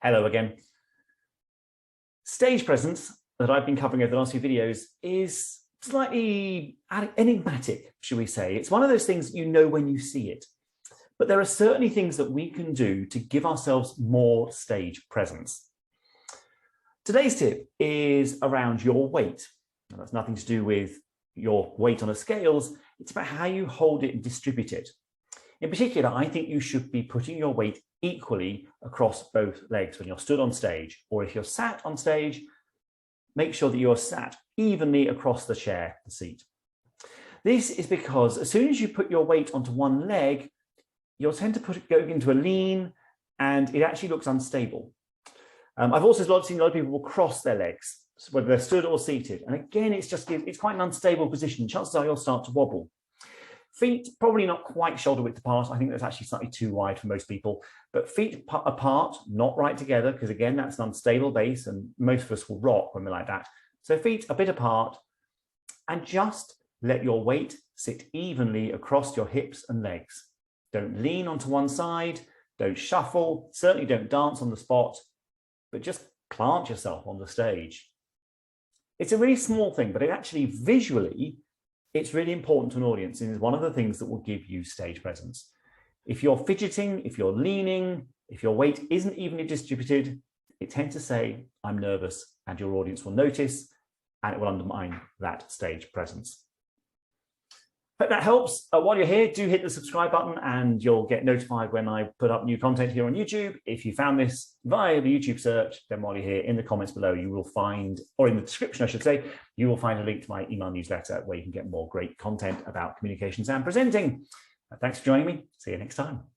Hello again. Stage presence that I've been covering over the last few videos is slightly enigmatic, should we say. It's one of those things you know when you see it. But there are certainly things that we can do to give ourselves more stage presence. Today's tip is around your weight. Now, that's nothing to do with your weight on the scales. It's about how you hold it and distribute it. In particular, I think you should be putting your weight equally across both legs when you're stood on stage, or if you're sat on stage, make sure that you're sat evenly across the chair, the seat. This is because as soon as you put your weight onto one leg, you'll tend to go into a lean and it actually looks unstable. I've also seen a lot of people will cross their legs, whether they're stood or seated. And again, it's quite an unstable position. Chances are you'll start to wobble. Feet, probably not quite shoulder width apart. I think that's actually slightly too wide for most people. But feet apart, not right together, because again, that's an unstable base and most of us will rock when we're like that. So feet a bit apart and just let your weight sit evenly across your hips and legs. Don't lean onto one side, don't shuffle, certainly don't dance on the spot, but just plant yourself on the stage. It's a really small thing, but it actually visually, it's really important to an audience and is one of the things that will give you stage presence. If you're fidgeting, if you're leaning, if your weight isn't evenly distributed, it tends to say, I'm nervous, and your audience will notice and it will undermine that stage presence. Hope that helps. While you're here, do hit the subscribe button and you'll get notified when I put up new content here on YouTube. If you found this via the YouTube search, then while you're here, in the comments below, you will find, or in the description, I should say, you will find a link to my email newsletter where you can get more great content about communications and presenting. Thanks for joining me. See you next time.